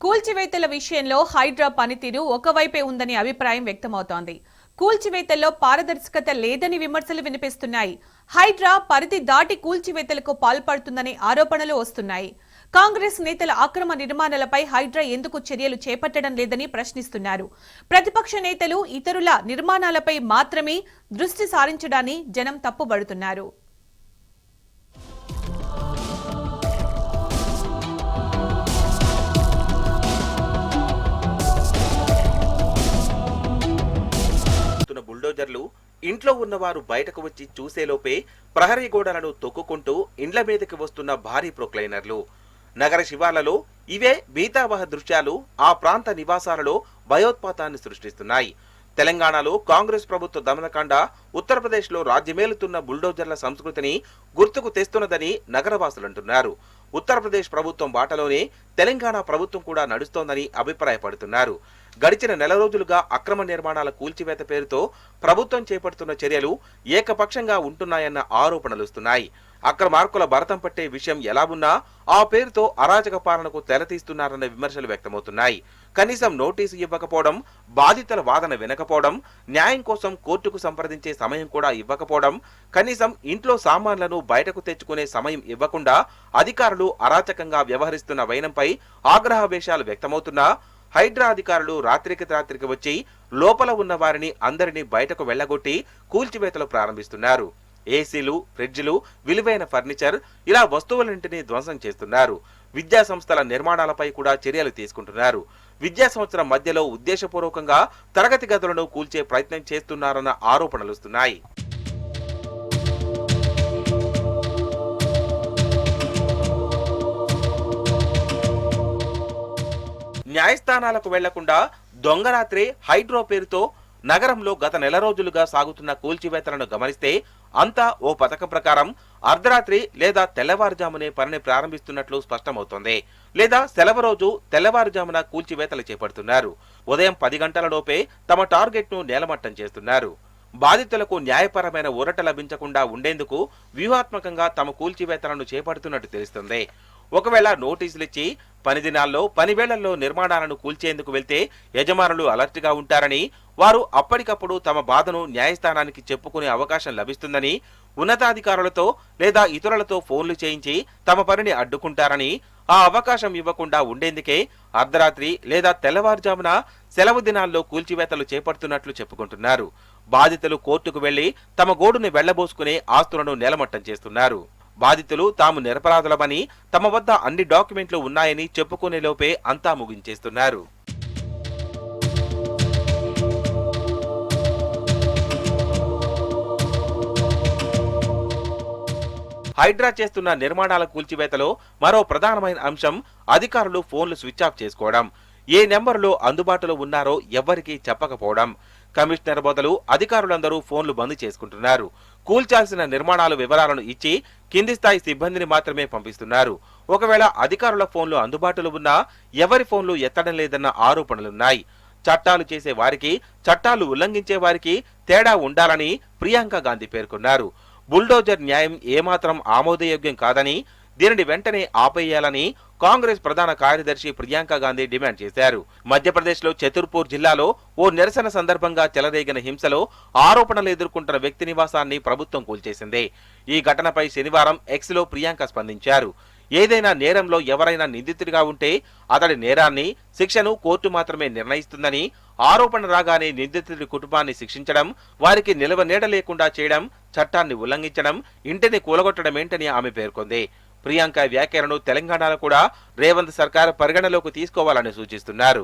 కూల్చివేతల విషయంలో హైడ్రా పనితీరు ఒకవైపే ఉందని అభిప్రాయం వ్యక్తమవుతోంది. కూల్చివేతల్లో పారదర్శకత లేదని విమర్శలు వినిపిస్తున్నాయి. హైడ్రా పరిధి దాటి కూల్చివేతలకు పాల్పడుతుందనే ఆరోపణలు వస్తున్నాయి. కాంగ్రెస్ నేతల అక్రమ నిర్మాణాలపై హైడ్రా ఎందుకు చర్యలు చేపట్టడం లేదని ప్రశ్నిస్తున్నారు. ప్రతిపక్ష నేతలు ఇతరుల నిర్మాణాలపై మాత్రమే దృష్టి సారించడాన్ని జనం తప్పుబడుతున్నారు. బుల్డోజర్లు ఇంట్లో ఉన్నవారు బయటకు వచ్చి చూసేలోపే ప్రహరీ గోడలను తొక్కుకుంటూ ఇండ్ల మీదకి వస్తున్న భారీ ప్రొక్లైనర్లు. నగర శివార్లలో ఇవే భీతావహ దృశ్యాలు ఆ ప్రాంత నివాసాలలో భయోత్పాతాన్ని సృష్టిస్తున్నాయి. తెలంగాణలో కాంగ్రెస్ ప్రభుత్వ దమనకాండ ఉత్తరప్రదేశ్లో రాజ్యమేలుతున్న బుల్డోజర్ల సంస్కృతిని గుర్తుకు తెస్తున్నదని నగరవాసులంటున్నారు. ఉత్తరప్రదేశ్ ప్రభుత్వం బాటలోనే తెలంగాణ ప్రభుత్వం కూడా నడుస్తోందని అభిప్రాయపడుతున్నారు. గడిచిన నెల రోజులుగా అక్రమ నిర్మాణాల కూల్చివేత పేరుతో ప్రభుత్వం చేపడుతున్న చర్యలు ఏకపక్షంగా ఉంటున్నాయన్న ఆరోపణలు వస్తున్నాయి. అక్రమార్కుల భరతం పట్టే విషయం ఎలా ఉన్నా ఆ పేరుతో అరాచక పాలనకు తెరతీస్తున్నారన్న విమర్శలు వ్యక్తమవుతున్నాయి. కనీసం నోటీసు ఇవ్వకపోవడం, బాధితుల వాదన వినకపోవడం, న్యాయం కోసం కోర్టుకు సంప్రదించే సమయం కూడా ఇవ్వకపోవడం, కనీసం ఇంట్లో సామాన్లను బయటకు తెచ్చుకునే సమయం ఇవ్వకుండా అధికారులు అరాచకంగా వ్యవహరిస్తున్న వైనంపై ఆగ్రహావేశాలు వ్యక్తమవుతున్నా హైడ్రా అధికారులు రాత్రికి వచ్చి లోపల ఉన్న వారిని అందరినీ బయటకు వెళ్లగొట్టి కూల్చివేతలు ప్రారంభిస్తున్నారు. ఏసీలు, ఫ్రిడ్జ్లు, విలువైన ఫర్నిచర్ ఇలా వస్తువులన్నింటినీ ధ్వంసం చేస్తున్నారు. విద్యా సంస్థల నిర్మాణాలపై కూడా చర్యలు తీసుకుంటున్నారు. విద్యా సంవత్సరం మధ్యలో ఉద్దేశపూర్వకంగా తరగతి గదులను కూల్చే ప్రయత్నం చేస్తున్నారన్న ఆరోపణలు వస్తున్నాయి. న్యాయస్థానాలకు వెళ్లకుండా దొంగరాత్రి హైడ్రో పేరుతో నగరంలో గత నెల రోజులుగా సాగుతున్న కూల్చివేతలను గమనిస్తే అంతా ఓ పథకం ప్రకారం అర్ధరాత్రి లేదా తెల్లవారుజామునే పనిని ప్రారంభిస్తున్నట్లు స్పష్టమవుతోంది. లేదా సెలవు రోజు తెల్లవారుజామున కూల్చివేతలు చేపడుతున్నారు. ఉదయం 10 గంటల లోపే తమ టార్గెట్ ను నేలమట్టం చేస్తున్నారు. బాధితులకు న్యాయపరమైన ఊరట లభించకుండా ఉండేందుకు వ్యూహాత్మకంగా తమ కూల్చివేతలను చేపడుతున్నట్టు తెలుస్తుంది. ఒకవేళ నోటీసులు ఇచ్చి పని దినాల్లో, పని వేళల్లో నిర్మాణాలను కూల్చేందుకు వెళ్తే యజమానులు అలర్ట్ గా ఉంటారని, వారు అప్పటికప్పుడు తమ బాధను న్యాయస్థానానికి చెప్పుకునే అవకాశం లభిస్తుందని, ఉన్నతాధికారులతో లేదా ఇతరులతో ఫోన్లు చేయించి తమ పనిని అడ్డుకుంటారని, ఆ అవకాశం ఇవ్వకుండా ఉండేందుకే అర్ధరాత్రి లేదా తెల్లవారుజామున సెలవు దినాల్లో కూల్చివేతలు చేపడుతున్నట్లు చెప్పుకుంటున్నారు. బాధితులు కోర్టుకు వెళ్లి తమ గోడుని వెళ్లబోసుకునే ఆస్తులను నేలమట్టం చేస్తున్నారు. బాధితులు తాము నిరపరాధులమని, తమ వద్ద అన్ని డాక్యుమెంట్లు ఉన్నాయని చెప్పుకునే లోపే అంతా ముగించేస్తున్నారు. హైడ్రా చేస్తున్న నిర్మాణాల కూల్చివేతలో మరో ప్రధానమైన అంశం అధికారులు ఫోన్లు స్విచ్ ఆఫ్ చేసుకోవడం. ఏ నెంబర్లో అందుబాటులో ఉన్నారో ఎవ్వరికీ చెప్పకపోవడం. కమిషనర్ బదులు అధికారులందరూ ఫోన్లు బంద్ చేసుకుంటున్నారు. కూల్చాల్సిన నిర్మాణాల వివరాలను ఇచ్చి కింది స్థాయి సిబ్బందిని మాత్రమే పంపిస్తున్నారు. ఒకవేళ అధికారుల ఫోన్లు అందుబాటులో ఉన్నా ఎవరి ఫోన్లు ఎత్తడం లేదన్న ఆరోపణలున్నాయి. చట్టాలు చేసే వారికి, చట్టాలు ఉల్లంఘించే వారికి తేడా ఉండాలని ప్రియాంక గాంధీ పేర్కొన్నారు. బుల్డోజర్ న్యాయం ఏమాత్రం ఆమోదయోగ్యం కాదని, దీనిని వెంటనే ఆపేయాలని కాంగ్రెస్ ప్రధాన కార్యదర్శి ప్రియాంక గాంధీ డిమాండ్ చేశారు. మధ్యప్రదేశ్లో చతుర్పూర్ జిల్లాలో ఓ నిరసన సందర్భంగా చెలరేగిన హింసలో ఆరోపణలు ఎదుర్కొంటున్న వ్యక్తి నివాసాన్ని ప్రభుత్వం కూల్చేసింది. ఈ ఘటనపై శనివారం ఎక్స్ లో ప్రియాంక స్పందించారు. ఏదైనా నేరంలో ఎవరైనా నిందితుడిగా ఉంటే అతడి నేరాన్ని, శిక్షను కోర్టు మాత్రమే నిర్ణయిస్తుందని, ఆరోపణ రాగానే నిందితుడి కుటుంబాన్ని శిక్షించడం, వారికి నిలవ నీడ లేకుండా చేయడం, చట్టాన్ని ఉల్లంఘించడం, ఇంటిని కూలగొట్టడమేంటని ఆమె పేర్కొంది. ప్రియాంక వ్యాఖ్యలను తెలంగాణలో కూడా రేవంత్ సర్కార్ పరిగణలోకి తీసుకోవాలని సూచిస్తున్నారు.